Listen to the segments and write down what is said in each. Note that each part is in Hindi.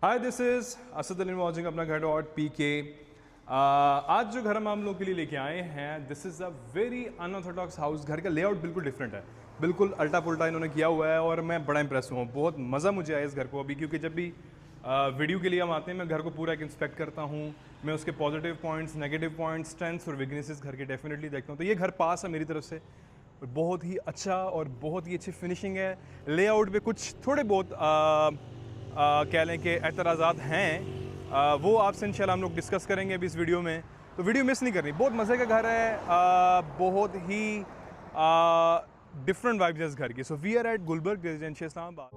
Hi this is Asad Ali watching अपना घर डॉट पी के। आज जो घर हम आप लोगों के लिए लेके आए हैं, this is a very unorthodox house. घर का लेआउट बिल्कुल डिफरेंट है, बिल्कुल अल्टा पुल्टा इन्होंने किया हुआ है और मैं बड़ा इंप्रेस हुआ हूँ। बहुत मज़ा मुझे आया इस घर को अभी, क्योंकि जब भी वीडियो के लिए हम आते हैं मैं घर को पूरा एक इंस्पेक्ट करता हूँ। मैं उसके positive points, negative points, strengths और वीकनेसेस घर के डेफिनेटली देखता हूँ। तो ये घर पास है मेरी तरफ से, बहुत ही अच्छा और बहुत ही अच्छी फिनिशिंग है। लेआउट पे कुछ थोड़े बहुत कह लें कि एतराज़ात हैं, वो आपसे इंशाल्लाह हम लोग डिस्कस करेंगे अभी इस वीडियो में। तो वीडियो मिस नहीं करनी, बहुत मज़े का घर है, बहुत ही डिफरेंट वाइब्स है इस घर की। So we are at Gulberg residential Islamabad.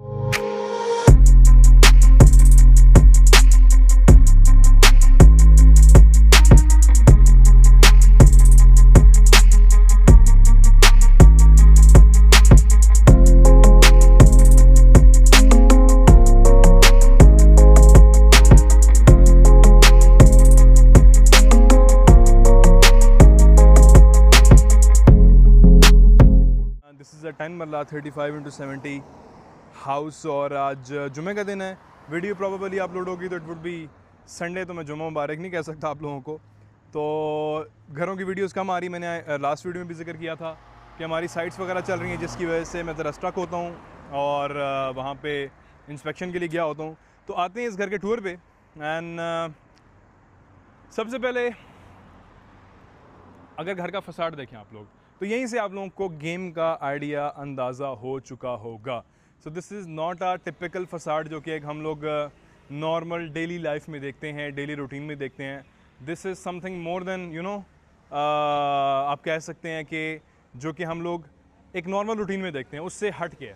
This is a 10 marla 35x70 house और आज जुमे का दिन है। वीडियो प्रॉबेबली अपलोड होगी तो इट वुड बी संडे, तो मैं जुमा मुबारक नहीं कह सकता आप लोगों को। तो घरों की वीडियोस कम आ रही। मैंने लास्ट वीडियो में भी जिक्र किया था कि हमारी साइट्स वगैरह चल रही हैं, जिसकी वजह से मैं ज़रा स्टक होता हूँ और वहाँ पे इंस्पेक्शन के लिए गया होता हूँ। तो आते हैं इस घर के टूर पे। एंड सबसे पहले अगर घर का फसाड देखें आप लोग, तो यहीं से आप लोगों को गेम का आइडिया अंदाज़ा हो चुका होगा। So this is not a typical facade जो कि एक हम लोग नॉर्मल डेली लाइफ में देखते हैं, डेली रूटीन में देखते हैं। This is something more than आप कह सकते हैं कि जो कि हम लोग एक नॉर्मल रूटीन में देखते हैं, उससे हट के।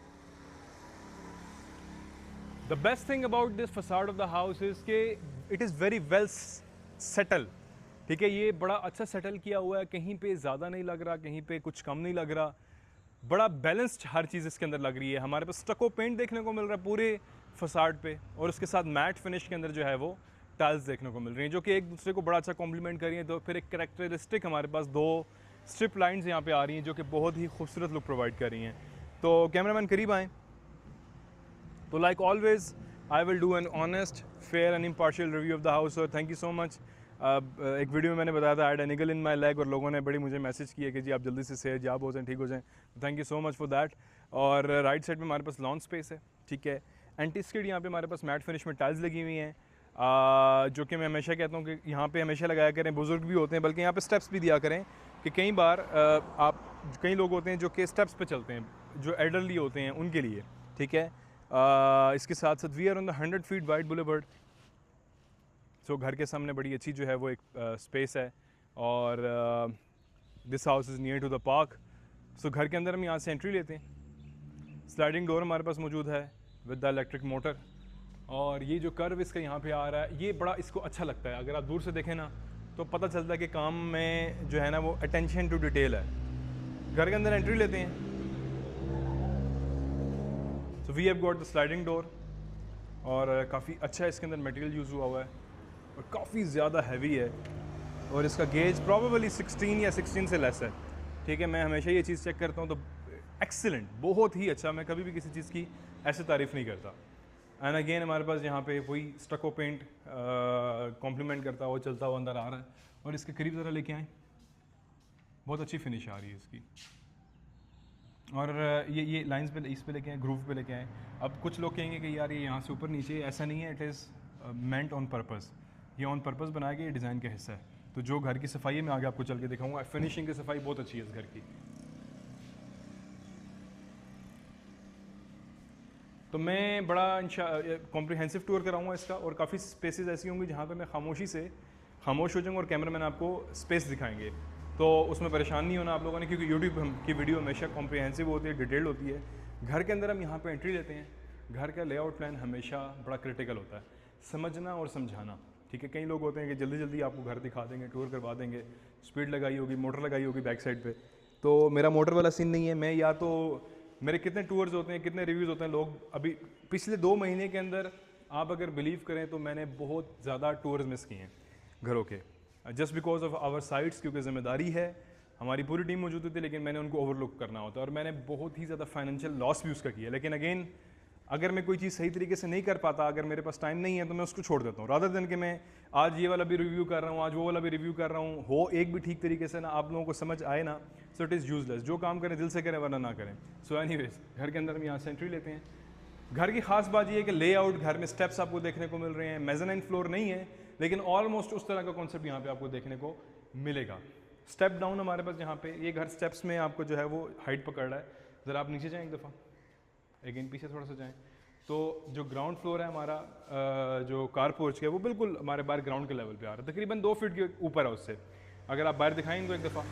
The best thing about this facade of the house is कि it is very well settle. ठीक है, ये बड़ा अच्छा सेटल किया हुआ है, कहीं पे ज़्यादा नहीं लग रहा, कहीं पे कुछ कम नहीं लग रहा, बड़ा बैलेंस्ड हर चीज़ इसके अंदर लग रही है। हमारे पास स्टको पेंट देखने को मिल रहा है पूरे फसाड पे, और उसके साथ मैट फिनिश के अंदर जो है वो टाइल्स देखने को मिल रही हैं, जो कि एक दूसरे को बड़ा अच्छा कॉम्प्लीमेंट कर रही हैं। तो फिर एक कैरेक्टरिस्टिक हमारे पास दो स्ट्रिप लाइन्स यहाँ पे आ रही हैं जो कि बहुत ही खूबसूरत लुक प्रोवाइड कर रही हैं। तो कैमरामैन करीब आएँ। तो like always I will do an honest, fair and impartial review of the house. और थैंक यू सो मच। एक वीडियो में मैंने बताया था आई हैड अ निगल इन माई लेग, और लोगों ने बड़ी मुझे मैसेज किया कि जी आप जल्दी से सेहत याब हो जाएं, ठीक हो जाएं। Thank you so much for that. और राइट साइड में हमारे पास लॉन स्पेस है, ठीक है। एंटी स्किड यहाँ पे हमारे पास मैट फिनिश में टाइल्स लगी हुई हैं, जो कि मैं हमेशा कहता हूँ कि यहाँ पे हमेशा लगाया करें। बुजुर्ग भी होते हैं, बल्कि यहाँ पे स्टेप्स भी दिया करें कि कई बार कई लोग होते हैं जो कि स्टेप्स पे चलते हैं, जो एल्डरली होते हैं उनके लिए, ठीक है। इसके साथ साथ we are on the 100 feet wide boulevard. So घर के सामने बड़ी अच्छी जो है वो एक स्पेस है, और this house is near to the park. So घर के अंदर हम यहाँ से एंट्री लेते हैं। स्लाइडिंग डोर हमारे पास मौजूद है विद द इलेक्ट्रिक मोटर, और ये जो कर्व इसका यहाँ पे आ रहा है, ये बड़ा इसको अच्छा लगता है। अगर आप दूर से देखें ना तो पता चलता है कि काम में जो है ना वो अटेंशन टू डिटेल है। घर के अंदर एंट्री लेते हैं। So we have got the sliding door, और काफ़ी अच्छा इसके अंदर मटेरियल यूज़ हुआ हुआ है और काफ़ी ज़्यादा हैवी है, और इसका गेज प्रॉबेबली 16 या 16 से लेस है, ठीक है। मैं हमेशा ये चीज़ चेक करता हूँ तो एक्सीलेंट, बहुत ही अच्छा। मैं कभी भी किसी चीज़ की ऐसे तारीफ़ नहीं करता। एंड अगेन हमारे पास यहाँ पे वही स्टको पेंट कॉम्प्लीमेंट करता हुआ चलता हुआ अंदर आ रहा है। और इसके करीब ज़रा लेके आएँ, बहुत अच्छी फिनिश आ रही है इसकी। और ये लाइंस पे, इस पे लेके आए, ग्रूव पे लेके आए। अब कुछ लोग कहेंगे कि यार ये यहाँ से ऊपर नीचे, ऐसा नहीं है। It is meant on purpose, ये ऑन पर्पज़ बनाया गया, ये डिज़ाइन का हिस्सा है। तो जो घर की सफाई है मैं आगे आपको चल के दिखाऊंगा। फिनिशिंग की सफाई बहुत अच्छी है इस घर की। तो मैं बड़ा कॉम्प्रिहेंसिव टूर कराऊंगा इसका, और काफ़ी स्पेसेस ऐसी होंगी जहाँ पे मैं खामोशी से खामोश हो जाऊँगा और कैमरामैन आपको स्पेस दिखाएंगे। तो उसमें परेशान नहीं होना आप लोगों ने, क्योंकि यूट्यूब की वीडियो हमेशा कॉम्प्रिहेंसिव होती है, डिटेल्ड होती है। घर के अंदर हम यहाँ पे एंट्री लेते हैं। घर का लेआउट प्लान हमेशा बड़ा क्रिटिकल होता है, समझना और समझाना, ठीक है। कई लोग होते हैं कि जल्दी जल्दी आपको घर दिखा देंगे, टूर करवा देंगे, स्पीड लगाई होगी, मोटर लगाई होगी बैक साइड पे। तो मेरा मोटर वाला सीन नहीं है। मैं या तो मेरे कितने टूर्स होते हैं, कितने रिव्यूज़ होते हैं, लोग अभी पिछले 2 महीने के अंदर आप अगर बिलीव करें तो मैंने बहुत ज़्यादा टूर्स मिस किए हैं घरों के, just because of our sites. क्योंकि ज़िम्मेदारी है, हमारी पूरी टीम मौजूद थी, लेकिन मैंने उनको ओवरलुक करना होता है, और मैंने बहुत ही ज़्यादा फाइनेंशियल लॉस भी उसका किया। लेकिन अगेन अगर मैं कोई चीज़ सही तरीके से नहीं कर पाता, अगर मेरे पास टाइम नहीं है तो मैं उसको छोड़ देता हूँ, रादर देन कि मैं आज ये वाला भी रिव्यू कर रहा हूँ, आज वो वाला भी रिव्यू कर रहा हूँ, हो एक भी ठीक तरीके से ना आप लोगों को समझ आए ना, सो इट इज़ यूजलेस। जो काम करें दिल से करें वरना ना करें। सो एनीवेज घर के अंदर हम यहाँ से एंट्री लेते हैं। घर की खास बात ये है कि लेआउट, घर में स्टेप्स आपको देखने को मिल रहे हैं, मेज़ानाइन फ्लोर नहीं है लेकिन ऑलमोस्ट उस तरह का कॉन्सेप्ट यहाँ पे आपको देखने को मिलेगा। स्टेप डाउन हमारे पास यहाँ पे, ये घर स्टेप्स में आपको जो है वो हाइट पकड़ रहा है। ज़रा आप नीचे जाएं एक दफ़ा, अगेन पीछे थोड़ा सा जाएं, तो जो ग्राउंड फ्लोर है हमारा, जो कार पोर्च है वो बिल्कुल हमारे बाहर ग्राउंड के लेवल पे आ रहा है, तकरीबन 2 फीट के ऊपर है उससे। अगर आप बाहर दिखाएंगे तो एक दफ़ा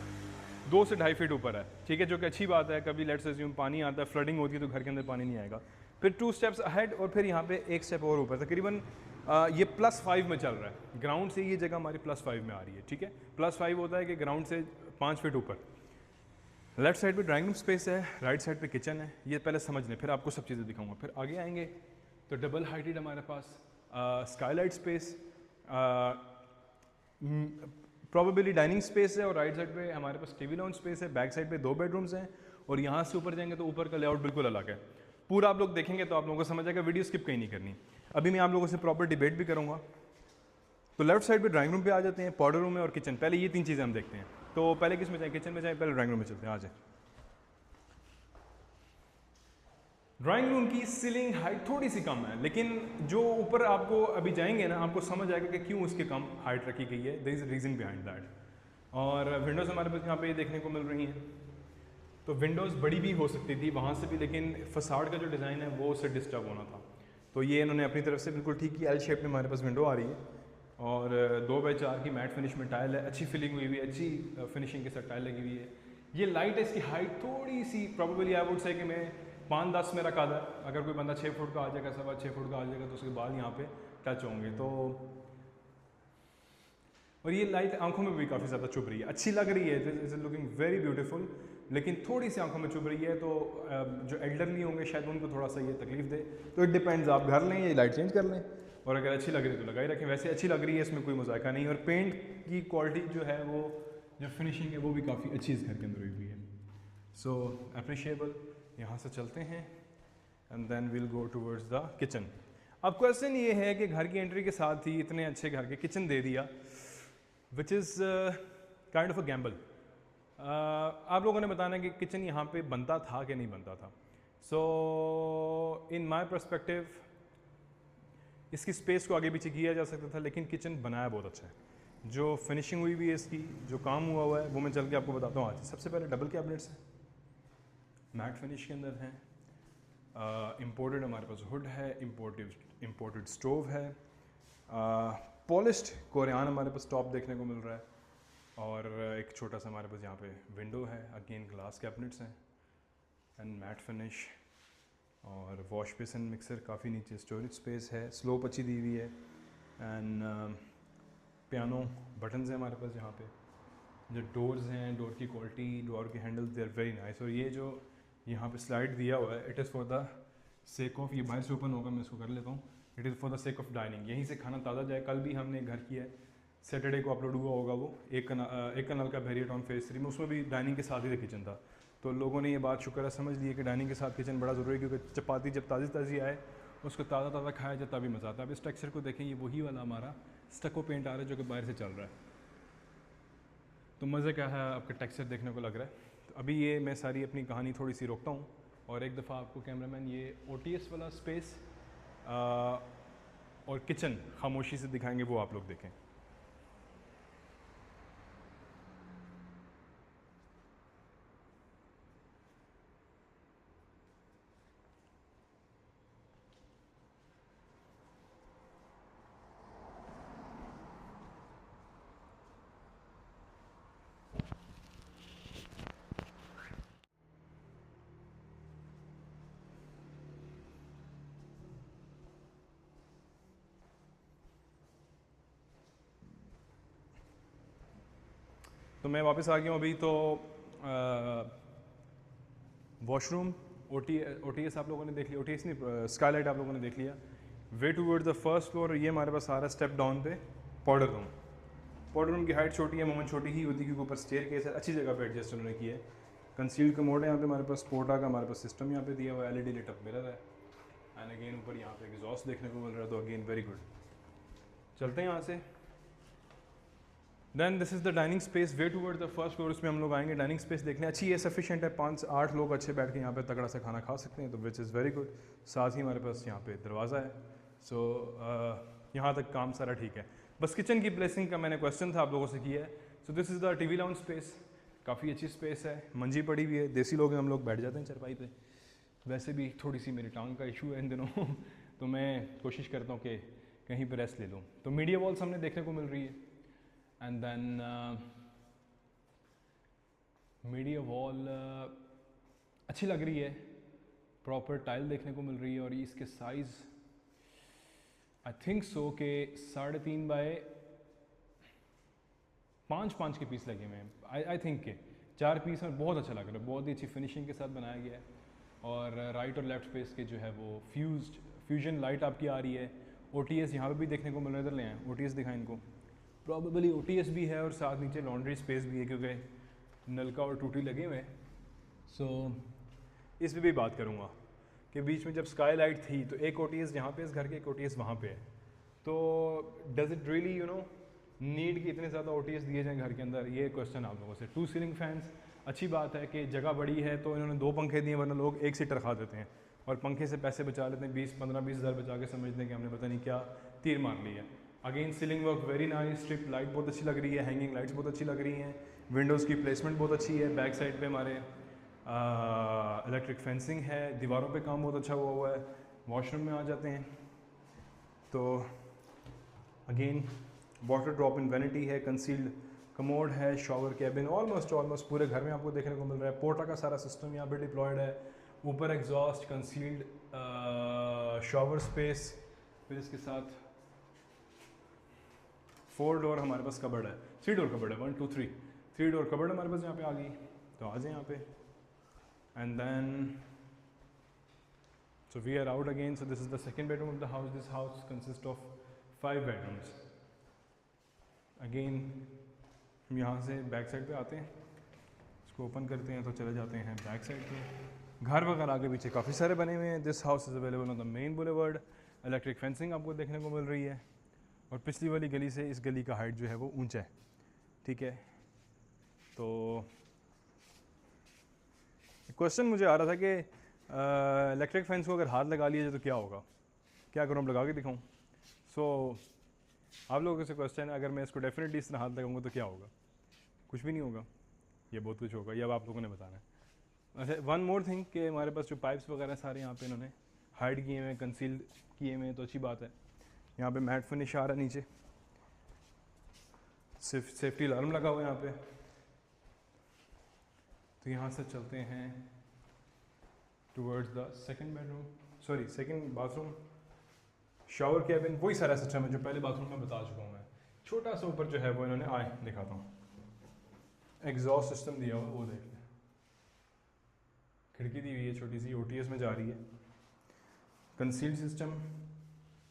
2 से 2.5 फीट ऊपर है, ठीक है, जो कि अच्छी बात है। कभी लेट्स अज्यूम पानी आता है, फ्लडिंग होती है तो घर के अंदर पानी नहीं आएगा। फिर 2 स्टेप्स अहेड और फिर यहाँ पे एक स्टेप और ऊपर, तकरीबन ये +5 में चल रहा है। ग्राउंड से ये जगह हमारी +5 में आ रही है, ठीक है। +5 होता है कि ग्राउंड से 5 फीट ऊपर। लेफ्ट साइड पे ड्राइंग रूम स्पेस है, राइट साइड पे किचन है, ये पहले समझ लें, फिर आपको सब चीज़ें दिखाऊंगा। फिर आगे आएंगे तो डबल हाइटेड हमारे पास skylight space, probably dining space है, और राइट साइड पे हमारे पास टीवी लाउंज स्पेस है। बैक साइड पे 2 बेडरूम्स हैं, और यहाँ से ऊपर जाएंगे तो ऊपर का लेआउट बिल्कुल अलग है। पूरा आप लोग देखेंगे तो आप लोगों को समझ आएगा, वीडियो स्किप कहीं नहीं करनी। अभी मैं आप लोगों से प्रॉपर डिबेट भी करूँगा। तो लेफ्ट साइड पे ड्राइंग रूम पे आ जाते हैं, पाउडर रूम है और किचन। पहले ये 3 चीज़ें हम देखते हैं। तो पहले किस में जाएँ, किचन में जाएँ, पहले ड्राइंग रूम में चलते हैं। आ जाए। ड्राइंग रूम की सीलिंग हाइट थोड़ी सी कम है, लेकिन जो ऊपर आपको अभी जाएंगे ना, आपको समझ आएगा कि क्यों उसकी कम हाइट रखी गई है। There is a reason behind that. और विंडोज़ हमारे पास यहाँ पे देखने को मिल रही हैं, तो विंडोज़ बड़ी भी हो सकती थी वहाँ से भी, लेकिन फसाड का जो डिज़ाइन है वो उससे डिस्टर्ब होना था, तो ये इन्होंने अपनी तरफ से बिल्कुल ठीक किया। एल शेप में हमारे पास विंडो आ रही है, और 2x4 की मैट फिनिश में टाइल है, अच्छी फिलिंग हुई हुई है, अच्छी फिनिशिंग के साथ टाइल लगी हुई है। ये लाइट है, इसकी हाइट थोड़ी सी प्रोबेबली आई वुड से कि मैं 5-10 में रखा था। अगर कोई बंदा 6 फुट का आ जाएगा, 6.25 फुट का आ जाएगा, तो उसके बाद यहाँ पे टच होंगे। तो और ये लाइट आंखों में भी काफ़ी ज़्यादा चुभ रही है, अच्छी लग रही है, इज लुकिंग वेरी ब्यूटीफुल, लेकिन थोड़ी सी आंखों में चुभ रही है। तो जो एल्डरली होंगे शायद उनको थोड़ा सा ये तकलीफ दे, तो इट डिपेंड्स, आप घर लें या लाइट चेंज कर लें, और अगर अच्छी लग रही है तो लगाई रखें। वैसे अच्छी लग रही है, इसमें कोई मजाका नहीं, और पेंट की क्वालिटी जो है वो, जो फिनिशिंग है वो भी काफ़ी अच्छी इस घर के अंदर हुई है। So appreciable. यहाँ से चलते हैं and then will go towards the kitchen. अब क्वेश्चन ये है कि घर की एंट्री के साथ ही इतने अच्छे घर के किचन दे दिया, which is kind of a gamble. आप लोगों ने बताना कि किचन यहाँ पे बनता था कि नहीं बनता था। सो इन माय पर्सपेक्टिव इसकी स्पेस को आगे पीछे किया जा सकता था, लेकिन किचन बनाया बहुत अच्छा है। जो फिनिशिंग हुई भी है इसकी, जो काम हुआ हुआ है वो मैं चल के आपको बताता हूँ आज। सबसे पहले डबल कैबिनेट्स हैं, मैट फिनिश के अंदर हैं, इम्पोर्टेड हमारे पास हुड है, इम्पोर्टेड स्टोव है, पॉलिश्ड कोरियान हमारे पास टॉप देखने को मिल रहा है, और एक छोटा सा हमारे पास यहाँ पे विंडो है, अगेन ग्लास कैबिनेट्स हैं एंड मैट फिनिश, और वॉश बेसिन मिक्सर काफ़ी नीचे, स्टोरेज स्पेस है, स्लोप अच्छी दी हुई है, एंड पियानो बटन्स हैं हमारे पास यहाँ पे। जो डोर्स हैं, डोर की क्वालिटी, डोर के handles, they are very nice. और ये जो यहाँ पे स्लाइड दिया हुआ है, it is for the sake of, ये बाहर से ओपन होगा, मैं इसको कर लेता हूँ, it is for the sake of dining, यहीं से खाना ताज़ा जाए। कल भी हमने घर किया है, सैटरडे को अपलोड हुआ होगा वो, एक कनाल का वेरिएट ऑन फेज 3 में, उसमें भी डाइनिंग के साथ ही किचन था। तो लोगों ने ये बात शुक्र है समझ ली कि डाइनिंग के साथ किचन बड़ा ज़रूरी है, क्योंकि चपाती जब ताज़ी ताज़ी आए उसको ताज़ा ताज़ा खाया जाए तभी मज़ा आता है। अब इस टेक्सचर को देखें, ये वही वाला हमारा स्टको पेंट आ रहा है जो कि बाहर से चल रहा है, तो मज़े क्या है आपका टेक्सचर देखने को लग रहा है। तो अभी ये मैं सारी अपनी कहानी थोड़ी सी रोकता हूँ, और एक दफ़ा आपको कैमरामैन ये OTS वाला स्पेस और किचन खामोशी से दिखाएंगे, वो आप लोग देखें। तो मैं वापस आ गया हूँ अभी। तो वॉशरूम OTS आप लोगों ने देख लिया, OTS नहीं, स्काईलाइट आप लोगों ने देख लिया। Way towards the first floor, ये हमारे पास आ रहा है स्टेप डाउन पे पाउडर रूम। पाउडर रूम की हाइट छोटी है, मोमेंट छोटी ही होती है क्योंकि ऊपर स्टेयर केस है, अच्छी जगह पे एडजस्ट उन्होंने किया है। कंसील्ड कमोड है यहाँ पे हमारे पास, स्पोर्टा का हमारे पास सिस्टम यहाँ पे दिया हुआ है, LED लिट अप मिरर है, एंड अगेन ऊपर यहाँ पे एग्जॉस्ट देखने को मिल रहा है, तो अगेन वेरी गुड। चलते हैं यहाँ से। Then this is the dining space way toward the first floor. इसमें हम लोग आएंगे, डाइनिंग स्पेस देखने अच्छी है, सफिशिएंट है, 5-8 लोग अच्छे बैठ के यहाँ पे तगड़ा सा खाना खा सकते हैं, तो विच इज़ वेरी गुड। साथ ही हमारे पास यहाँ पे दरवाज़ा है, सो यहाँ तक काम सारा ठीक है। बस किचन की प्लेसिंग का मैंने क्वेश्चन था आप लोगों से किया है। So this is the TV lounge space, काफ़ी अच्छी स्पेस है, मंजी पड़ी हुई है, देसी लोग हैं हम लोग, बैठ जाते हैं चारपाई पे। वैसे भी थोड़ी सी मेरी टांग का इशू है इन दिनों तो मैं कोशिश करता हूँ कि कहीं पर रेस्ट ले लूँ। तो मीडिया वॉल्स हमने देखने को मिल रही है, एंड देन मीडिया वॉल अच्छी लग रही है, प्रॉपर टाइल देखने को मिल रही है, और इसके साइज़ आई थिंक सो के 3.5 बाय 5 के पीस लगे हुए हैं। आई थिंक के 4 पीस में बहुत अच्छा लग रहा है, बहुत ही अच्छी फिनिशिंग के साथ बनाया गया है। और राइट और लेफ्ट स्पेस के जो है वो फ्यूजन लाइट आपकी आ रही है। OTS यहाँ पे भी देखने को मिल रहा है, इधर ले आए OTS दिखाएं इनको, प्रॉबेबली OTS भी है, और साथ नीचे लॉन्ड्री स्पेस भी है क्योंकि नलका और टूटी लगे हुए हैं। सो इस पर भी बात करूँगा कि बीच में जब स्काई लाइट थी तो एक OTS यहाँ पे इस घर के, एक OTS वहाँ पे है, तो डज इट रियली नीड कि इतने ज़्यादा OTS दिए जाएँ घर के अंदर, ये क्वेश्चन आप लोगों से। 2 सीलिंग फैंस, अच्छी बात है कि जगह बड़ी है तो इन्होंने 2 पंखे दिए, वरना लोग एक सीटर खा देते हैं और पंखे से पैसे बचा लेते हैं, 20-15-20 हज़ार बचा के समझते हैं कि हमने पता नहीं क्या तीर मार ली है। Again ceiling work very nice, strip light बहुत अच्छी लग रही है, हैंगिंग लाइट्स बहुत अच्छी लग रही हैं, विंडोज़ की प्लेसमेंट बहुत अच्छी है, बैक साइड पे हमारे इलेक्ट्रिक फेंसिंग है, दीवारों पे काम बहुत अच्छा हुआ है। वॉशरूम में आ जाते हैं तो again water drop in vanity है, कंसील्ड कमोड है, शॉवर कैबिन, ऑलमोस्ट पूरे घर में आपको देखने को मिल रहा है। पोर्टा का सारा सिस्टम यहाँ पे डिप्लॉयड है, ऊपर एग्जॉस्ट, कंसील्ड शॉवर स्पेस, फिर इसके साथ 4 डोर हमारे पास कबर्ड है, 3 डोर कबर्ड है, 1 2 3 डोर कबर्ड हमारे पास यहाँ पे आ गई। तो आ जाए यहाँ पे, and then so we are out again. So this is the second bedroom of the house. This house consists of 5 bedrooms. Again हम यहाँ से बैक साइड पे आते हैं, इसको ओपन करते हैं तो चले जाते हैं बैक साइड पे। घर वगैरह आगे पीछे काफ़ी सारे बने हुए हैं। This house is available on the main boulevard. Electric fencing आपको देखने को मिल रही है, और पिछली वाली गली से इस गली का हाइट जो है वो ऊंचा है, ठीक है। तो क्वेश्चन मुझे आ रहा था कि इलेक्ट्रिक फेंस को अगर हाथ लगा लिया जाए तो क्या होगा, क्या करूँ, लगा के दिखाऊँ? सो आप लोगों से क्वेश्चन है, अगर मैं इसको डेफिनेटली इस तरह हाथ लगाऊंगा तो क्या होगा? कुछ भी नहीं होगा, ये बहुत कुछ होगा, ये अब आप लोगों ने बताना है। अच्छा, वन मोर थिंग कि हमारे पास जो पाइप्स वगैरह सारे यहाँ पे इन्होंने हाइड किए हुए हैं, कंसील किए हुए हैं, तो अच्छी बात है। यहाँ पे मैट फिनिश आ रहा है, नीचे सिर्फ सेफ्टी अलार्म लगा हुआ है यहाँ पे। तो यहाँ से चलते हैं towards the second bedroom, sorry second bathroom, shower cabin, वही सारा सिस्टम है जो पहले बाथरूम में बता चुका हूँ मैं। छोटा सा ऊपर जो है वो इन्होंने आए दिखाता हूँ, एग्जॉस्ट सिस्टम दिया हुआ, वो देख लें, खिड़की दी हुई है छोटी सी, OTS में जा रही है। Concealed system,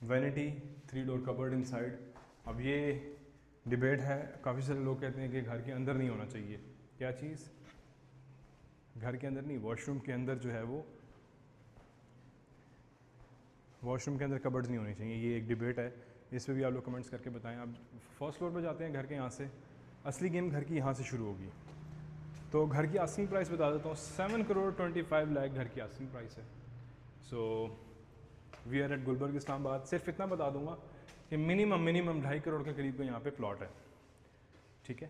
vanity, 3 door cupboard inside. अब ये डिबेट है, काफ़ी सारे लोग कहते हैं कि घर के अंदर नहीं होना चाहिए। क्या चीज़? घर के अंदर नहीं, वॉशरूम के अंदर जो है वो, वॉशरूम के अंदर कबर्ड्स नहीं होनी चाहिए, ये एक डिबेट है। इस पर भी आप लोग कमेंट्स करके बताएं। अब फर्स्ट फ्लोर पर जाते हैं घर के, यहाँ से असली गेम घर की यहाँ से शुरू होगी। तो घर की आस्किंग प्राइस बता देता हूँ, 7 करोड़ 25 लाख घर की आस्किंग प्राइस है। So we are at Gulberg Islamabad. सिर्फ इतना बता दूंगा कि मिनिमम 2.5 करोड़ के करीब का यहाँ पे प्लॉट है, ठीक है।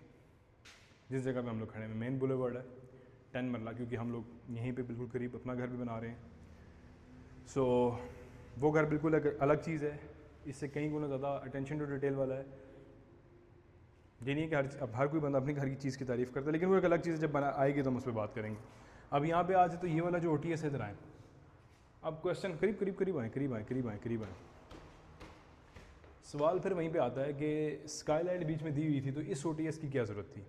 जिस जगह पे हम लोग खड़े हैं मेन बुलेवर्ड है, 10 मरला, क्योंकि हम लोग यहीं पे बिल्कुल करीब अपना घर भी बना रहे हैं। सो वो घर बिल्कुल एक अलग चीज़ है, इससे कई गुना ज़्यादा अटेंशन टू डिटेल वाला है। ये नहीं कि अब हर कोई बंदा अपने घर की चीज़ की तारीफ़ करता है, लेकिन वो एक अलग चीज़ है, जब बना आएगी तो हम उस पर बात करेंगे। अब यहाँ पे आज तो ये वाला जो OTS है, इधर आए। अब क्वेश्चन करीब आए। सवाल फिर वहीं पे आता है कि स्काईलाइट बीच में दी हुई थी, तो इस OTS की क्या ज़रूरत थी?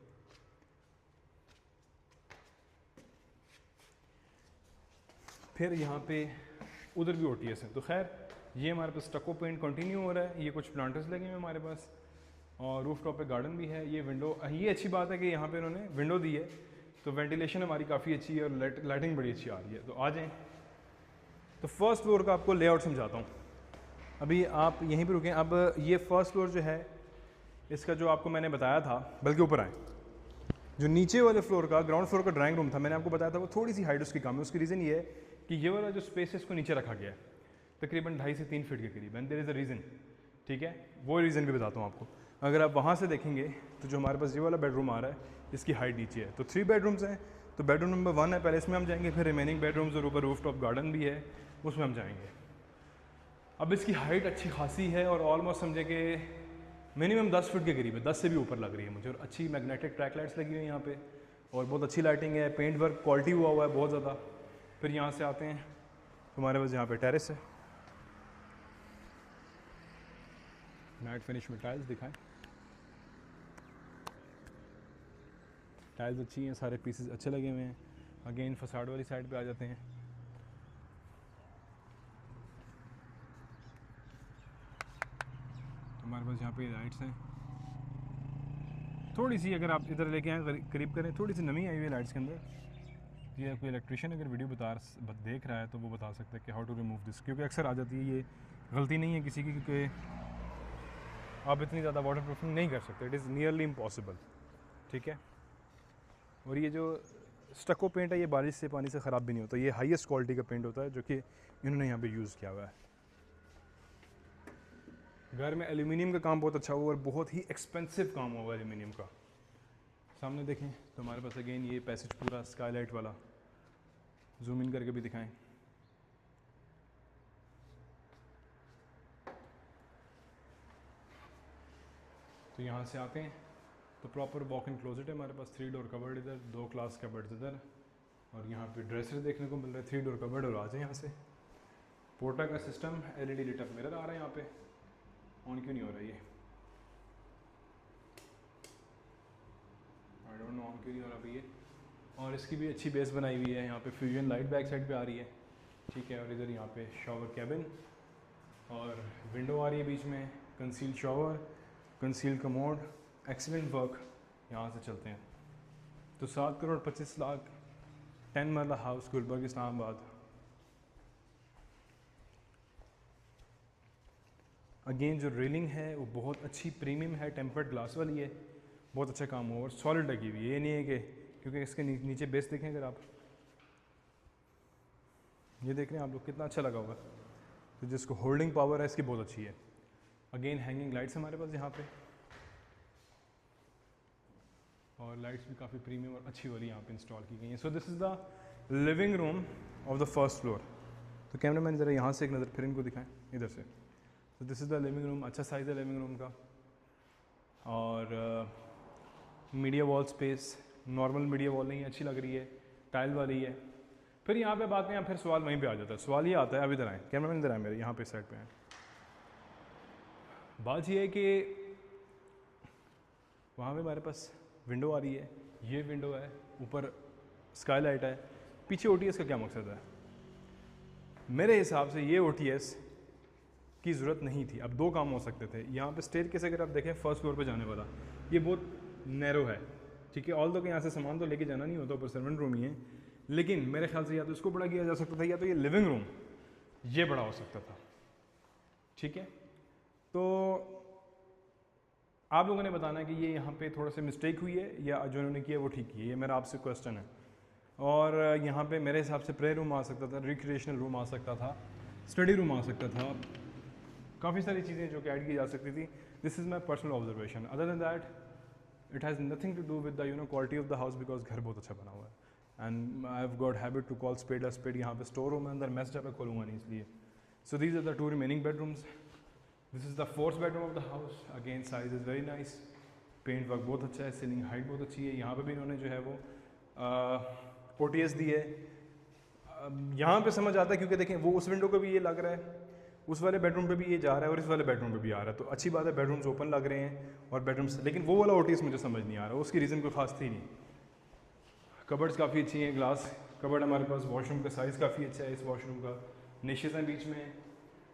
फिर यहाँ पे उधर भी OTS है। तो खैर ये हमारे पास स्टको पेंट कंटिन्यू हो रहा है, ये कुछ प्लांटर्स लगे हुए हैं हमारे पास, और रूफ टॉप पे गार्डन भी है। ये विंडो, ये अच्छी बात है कि यहाँ पे इन्होंने विंडो दी है, तो वेंटिलेशन हमारी काफ़ी अच्छी है और लाइटिंग बड़ी अच्छी आ रही है। तो आ जाएँ, तो फर्स्ट फ्लोर का आपको लेआउट समझाता हूँ। अभी आप यहीं पर रुकें। अब ये फर्स्ट फ्लोर जो है इसका जो आपको मैंने बताया था, बल्कि ऊपर आए, जो नीचे वाले फ्लोर का ग्राउंड फ्लोर का ड्राइंग रूम था, मैंने आपको बताया था वो थोड़ी सी हाइट उसकी कम है। उसकी रीज़न ये है कि ये वाला जो स्पेस है इसको नीचे रखा गया है तकरीबन 2.5 से 3 फीट के करीब, and there is a reason, ठीक है। वो रीज़न भी बताता हूँ आपको। अगर आप वहाँ से देखेंगे तो जो हमारे पास ये वाला बेडरूम आ रहा है इसकी हाइट नीचे है। तो 3 बेडरूम्स हैं, तो बेडरूम नंबर 1 है, पहले इसमें हम जाएंगे, फिर रिमेनिंग बेडरूम्स और ऊपर रूफ टॉप गार्डन भी है उसमें हम जाएंगे। अब इसकी हाइट अच्छी खासी है और ऑलमोस्ट समझे कि मिनिमम 10 फीट के करीब है, 10 से भी ऊपर लग रही है मुझे। और अच्छी मैग्नेटिक ट्रैक लाइट्स लगी हुई हैं यहाँ पे और बहुत अच्छी लाइटिंग है, पेंट वर्क क्वालिटी हुआ हुआ है बहुत ज़्यादा। फिर यहाँ से आते हैं, हमारे पास यहाँ पे टेरेस है, मैट फिनिश में टाइल्स दिखाएं। टाइल्स अच्छी हैं, सारे पीसेस अच्छे लगे हुए हैं। अगेन फसाड वाली साइड पे आ जाते हैं। हमारे पास यहाँ पे लाइट्स हैं, थोड़ी सी अगर आप इधर लेके आए करीब करें, थोड़ी सी नमी आई हुई है लाइट्स के अंदर। ये कोई इलेक्ट्रिशियन अगर वीडियो देख रहा है तो वो बता सकता है कि हाउ टू रिमूव दिस, क्योंकि अक्सर आ जाती है। ये गलती नहीं है किसी की, क्योंकि आप इतनी ज़्यादा वाटर प्रूफिंग नहीं कर सकते, इट इज़ नियरली इम्पॉसिबल, ठीक है। और ये जो स्टको पेंट है ये बारिश से पानी से ख़राब भी नहीं होता, ये हाईएस्ट क्वालिटी का पेंट होता है जो कि इन्होंने यहाँ पे यूज़ किया हुआ है। घर में एल्यूमिनियम का काम बहुत अच्छा हुआ और बहुत ही एक्सपेंसिव काम हुआ एल्यूमिनियम का। सामने देखें तो हमारे पास अगेन ये पैसेज पूरा स्काईलाइट वाला, जूम इन करके भी दिखाएं। तो यहाँ से आते हैं तो प्रॉपर वॉक इन क्लोजेट है हमारे पास, 3 डोर कबर्ड इधर, 2 ग्लास कबर्ड इधर, और यहाँ पे ड्रेसर देखने को मिल रहा है, 3 डोर कबर्ड। और आ जाए यहाँ से पोर्टा का system, LED lit up mirror आ रहा है यहाँ पे। ऑन क्यों नहीं हो रहा ये, आई डोंट नो ऑन क्यों नहीं हो रहा भैया। और इसकी भी अच्छी बेस बनाई हुई है, यहाँ पे फ्यूजन लाइट बैक साइड पे आ रही है, ठीक है। और इधर यहाँ पे शावर कैबिन और विंडो आ रही है बीच में, conceal shower, conceal commode, excellent work. यहाँ से चलते हैं तो 7 करोड़ 25 लाख 10 मरला हाउस, गुलबर्ग इस्लामाबाद। अगेन जो रेलिंग है वो बहुत अच्छी प्रीमियम है, टेम्पर्ड ग्लास वाली है, बहुत अच्छा काम हुआ और सॉलिड लगी हुई है। ये नहीं है कि, क्योंकि इसके नीचे बेस देखें अगर आप, ये देख रहे हैं आप लोग कितना अच्छा लगा हुआ, तो जिसको होल्डिंग पावर है इसकी बहुत अच्छी है। अगेन हैंगिंग लाइट्स हमारे पास यहाँ पे, और लाइट्स भी काफ़ी प्रीमियम और अच्छी वाली यहाँ पे इंस्टॉल की गई हैं। So this is the living room of the first floor. तो कैमरा मैन ज़रा यहाँ से एक नज़र फिर इनको दिखाएं इधर से। तो this is the living room, अच्छा साइज़ है लिविंग रूम का, और media wall space, normal media wall नहीं, अच्छी लग रही है, टाइल वाली है। फिर यहाँ पे बातें हैं, फिर सवाल वहीं पे आ जाता है। सवाल ये आता है, अब इधर आए, कैमरा मैन इधर आए मेरे, यहाँ पे साइड पे आए। बात ये है कि वहाँ पे हमारे पास विंडो आ रही है, ये विंडो है, ऊपर स्काईलाइट है, पीछे ओटीएस का क्या मकसद है? मेरे हिसाब से ये ओटीएस की ज़रूरत नहीं थी। अब 2 काम हो सकते थे। यहाँ पे स्टेयरकेस अगर आप देखें फर्स्ट फ्लोर पे जाने वाला, ये बहुत नैरो है, ठीक है। ऑल दो के यहाँ से सामान तो लेके जाना नहीं होता, ऊपर सर्वेंट रूम ही है, लेकिन मेरे ख्याल से या तो इसको बड़ा किया जा सकता था, या तो ये लिविंग रूम ये बड़ा हो सकता था, ठीक है। तो आप लोगों ने बताना कि ये यहाँ पे थोड़ा सा मिस्टेक हुई है या जो इन्होंने किया वो ठीक किया, ये मेरा आपसे क्वेश्चन है। और यहाँ पे मेरे हिसाब से प्रे रूम आ सकता था, रिक्रिएशनल रूम आ सकता था, स्टडी रूम आ सकता था, काफ़ी सारी चीज़ें जो कि ऐड की जा सकती थी। This is my personal observation. Other than that it has nothing to do with the quality of the house, because घर बहुत अच्छा बना हुआ है and I have got habit to call spade a spade. यहाँ पे स्टोर रूम है, अंदर मेस जब खोलूँगा नहीं इसलिए। So these are the 2 remaining bedrooms. This is the 4th bedroom of the house. Again size is very nice, paint work बहुत अच्छा है, सीलिंग हाइट बहुत अच्छी है। यहाँ पे भी इन्होंने जो है वो ओटीएस दी है। यहाँ पे समझ आता है क्योंकि देखें वो उस विंडो को भी ये लग रहा है, उस वाले बेडरूम पे भी ये जा रहा है और इस वाले बेडरूम पे भी आ रहा है, तो अच्छी बात है, बेडरूम्स ओपन लग रहे हैं और बेडरूम्स। लेकिन वो वाला ओटीएस मुझे समझ नहीं आ रहा, उसकी रीज़न कोई खास थी नहीं। कबर्ड्स काफ़ी अच्छी हैं, ग्लास कबर्ड हमारे पास। वॉशरूम का साइज़ काफ़ी अच्छा है इस वॉशरूम का, निशेज़ हैं बीच में।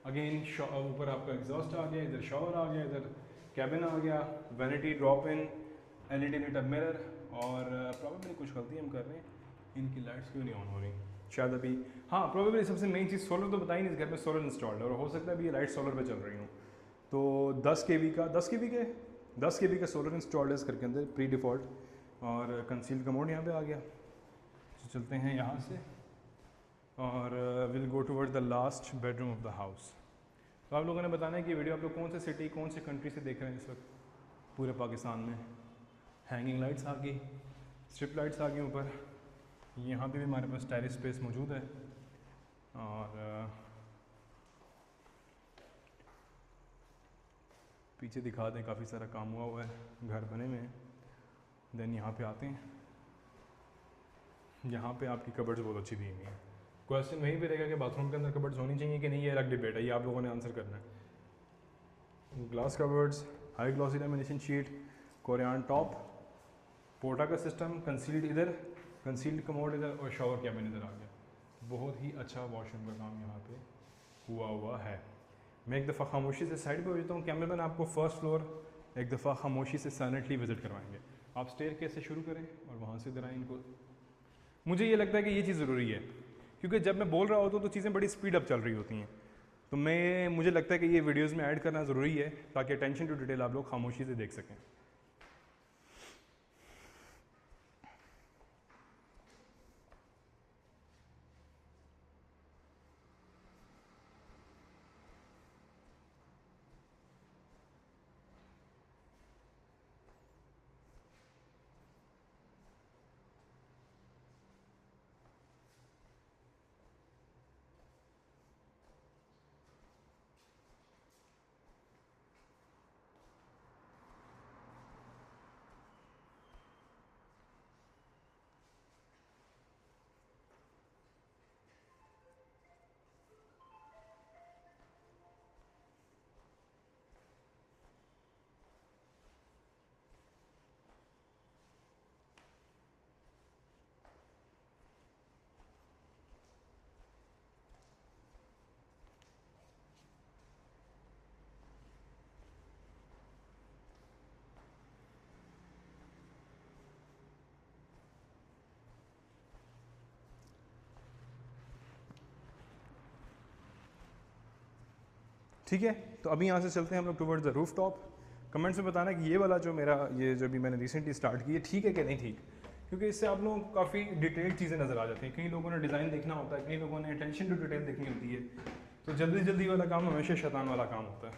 अगेन ऊपर आपका एग्जॉस्ट आ गया, इधर शावर आ गया, इधर कैबिन आ गया, vanity drop in, LED lit up mirror. और प्रॉब्लम कुछ गलती हम कर रहे हैं, इनकी लाइट्स क्यों नहीं ऑन हो रही। शायद अभी, हाँ प्रोबेबली सबसे मेन चीज़ सोलर तो बताई नहीं, इस घर में सोलर इंस्टॉल्ड है और हो सकता है अभी ये लाइट सोलर पे चल रही हूँ। तो 10 kV का 10 kV का सोलर इंस्टॉल्ड है इस घर के अंदर प्री डिफ़ॉल्ट, और कंसील्ड कमोड यहाँ पे आ गया। तो चलते हैं यहाँ से और will go toward the last bedroom of the house. तो आप लोगों ने बताना है कि वीडियो आप लोग कौन से सिटी कौन से कंट्री से देख रहे हैं इस वक्त पूरे पाकिस्तान में। हैंगिंग लाइट्स आ गई, स्ट्रिप लाइट्स आ गई ऊपर, यहाँ पे भी हमारे पास टेरेस स्पेस मौजूद है। और पीछे दिखा दें, काफ़ी सारा काम हुआ है, घर बने हुए हैं। देन यहाँ पे आते हैं, यहाँ पे आपकी कबर्ड्स बहुत अच्छी दी हुई हैं। क्वेश्चन वहीं पे रहेगा कि बाथरूम के अंदर कबर्ड्स होनी चाहिए कि नहीं, ये अलग डिबेट है, ये आप लोगों ने आंसर करना है। Glass cupboards, high glossy lamination sheet, Corian top, porta का सिस्टम, कंसील्ड इधर, कंसील्ड कमोड इधर और शावर कैबिन इधर आ गया। बहुत ही अच्छा वॉशरूम का काम यहाँ पे हुआ है। मैं एक दफ़ा खामोशी से साइड पे हो जाता हूँ, कैमरामैन आपको फर्स्ट फ्लोर एक दफ़ा खामोशी से साइलेंटली विजिट करवाएंगे। आप स्टेयर कैसे शुरू करें और वहाँ से इधर आए इनको। मुझे ये लगता है कि ये चीज़ ज़रूरी है, क्योंकि जब मैं बोल रहा होता हूँ तो चीज़ें बड़ी स्पीड अप चल रही होती हैं। तो मुझे लगता है कि ये वीडियोज़ में ऐड करना ज़रूरी है ताकि अटेंशन टू डिटेल आप लोग खामोशी से देख सकें। ठीक है, तो अभी यहाँ से चलते हैं हम लोग towards the roof top. Comments में बताना कि ये वाला जो मेरा ये जो भी मैंने रिसेंटली स्टार्ट की है ठीक है कि नहीं ठीक, क्योंकि इससे आप लोगों को काफ़ी डिटेल्ड चीज़ें नज़र आ जाती हैं। कई लोगों ने डिज़ाइन देखना होता है, कई लोगों ने अटेंशन टू डिटेल देखनी होती है, तो जल्दी जल्दी वाला काम हमेशा शैतान वाला काम होता है।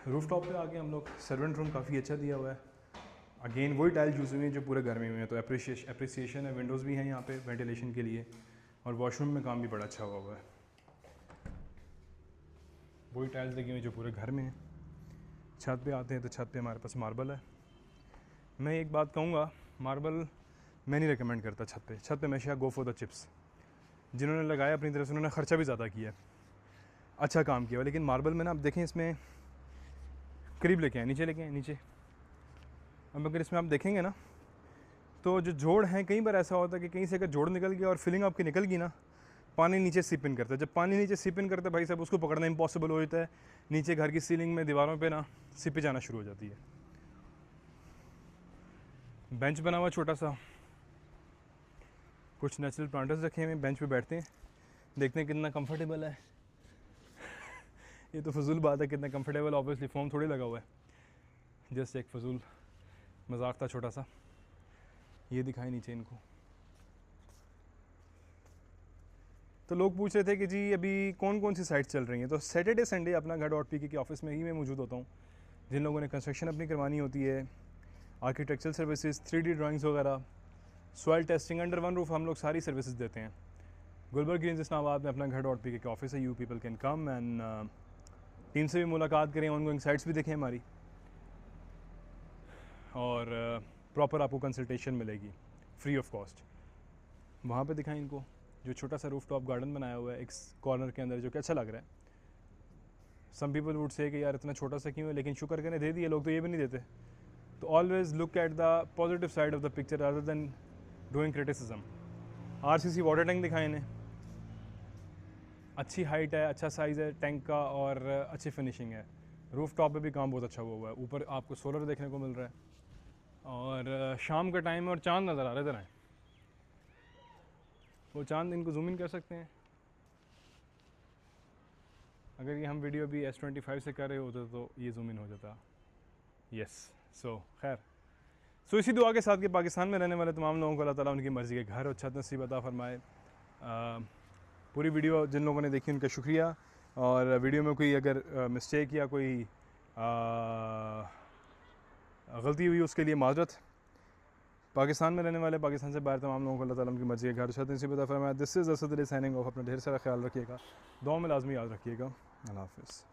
रूफ टॉप पर आके हम लोग, सर्वेंट रूम काफ़ी अच्छा दिया हुआ है। अगेन वही टाइल यूज़ हुई है जो पूरे घर में हुए हैं, तो अप्रिसिएशन है। विंडोज़ भी हैं यहाँ पे वेंटिलेशन के लिए, और वॉशरूम में काम भी बड़ा अच्छा हुआ है। वही टाइल्स लगी हुई जो पूरे घर में है। छत पे आते हैं तो छत पे हमारे पास मार्बल है। मैं एक बात कहूँगा, मार्बल मैं नहीं रिकमेंड करता छत पे हमेशा गो फॉर द चिप्स। जिन्होंने लगाया अपनी तरफ से उन्होंने ख़र्चा भी ज़्यादा किया, अच्छा काम किया, लेकिन मार्बल में ना आप देखें, इसमें करीब लेके आए, नीचे लेके आए, नीचे। अब अगर इसमें आप देखेंगे ना तो जो जोड़ हैं, कई बार ऐसा होता है कि कहीं से अगर जोड़ निकल गया और फिलिंग आपकी निकल गई ना, पानी नीचे सिप इन करता है। जब पानी नीचे सिप इन करता है भाई साहब, उसको पकड़ना इम्पॉसिबल हो जाता है। नीचे घर की सीलिंग में, दीवारों पे ना सिपे जाना शुरू हो जाती है। बेंच बना हुआ छोटा सा, कुछ नेचुरल प्लांटर्स रखे हुए, बेंच पे बैठते हैं, देखते हैं कितना कंफर्टेबल है। ये तो फजूल बात है कितना कंफर्टेबल, ऑब्वियसली फोम थोड़ी लगा हुआ है, जस्ट एक फजूल मजाक था छोटा सा। ये दिखाए नीचे इनको। तो लोग पूछ रहे थे कि जी अभी कौन कौन सी साइट्स चल रही हैं। तो सैटरडे संडे अपना घर डॉट पी के ऑफिस में ही मैं मौजूद होता हूँ। जिन लोगों ने कंस्ट्रक्शन अपनी करवानी होती है, आर्किटेक्चरल सर्विसेज, 3D ड्राइंग्स वगैरह, soil testing, under one roof हम लोग सारी सर्विसेज देते हैं। गुलबर्ग ग्रीन्स इस्लामाबाद में अपना घर डॉट पी के ऑफिस है। You people can come and team से भी मुलाकात करें, ऑन गोइंग साइट्स भी देखें हमारी, और प्रॉपर आपको कंसल्टेशन मिलेगी फ्री ऑफ कॉस्ट। वहाँ पे दिखाएं इनको, जो छोटा सा रूफ टॉप गार्डन बनाया हुआ है एक कॉर्नर के अंदर, जो कि अच्छा लग रहा है। सम पीपल वुड से कि यार इतना छोटा सा क्यों है, लेकिन शुक्र करने दे दिए, लोग तो ये भी नहीं देते। तो always look at the positive side of the picture rather than doing criticism. RCC water tank दिखाए इन्हें, अच्छी हाइट है, अच्छा साइज़ है टैंक का, और अच्छी फिनिशिंग है। रूफ टॉप पर भी काम बहुत अच्छा हुआ है। ऊपर आपको सोलर देखने को मिल रहा है, और शाम का टाइम है और चाँद नज़र आ रहा है। इधर आए, वो चांद, इनको जूम इन कर सकते हैं। अगर ये हम वीडियो भी S25 से कर रहे होते तो ये जूम इन हो जाता। यस, सो खैर, सो इसी दुआ के साथ कि पाकिस्तान में रहने वाले तमाम लोगों को अल्लाह ताला उनकी मर्ज़ी के घर और छत नसीब अता फरमाए। पूरी वीडियो जिन लोगों ने देखी उनका शुक्रिया, और वीडियो में कोई अगर मिस्टेक या कोई गलती हुई उसके लिए माजरत। पाकिस्तान में रहने वाले, पाकिस्तान से बाहर तमाम लोगों को अल्लाह ताला उनकी मर्ज़ी के घर छत नसीब अता फरमाए। This is Asad Ali signing off. अपना ढेर सारा ख्याल रखिएगा, दुआ में लाजमी याद रखिएगा। अल्लाह हाफ़िज़।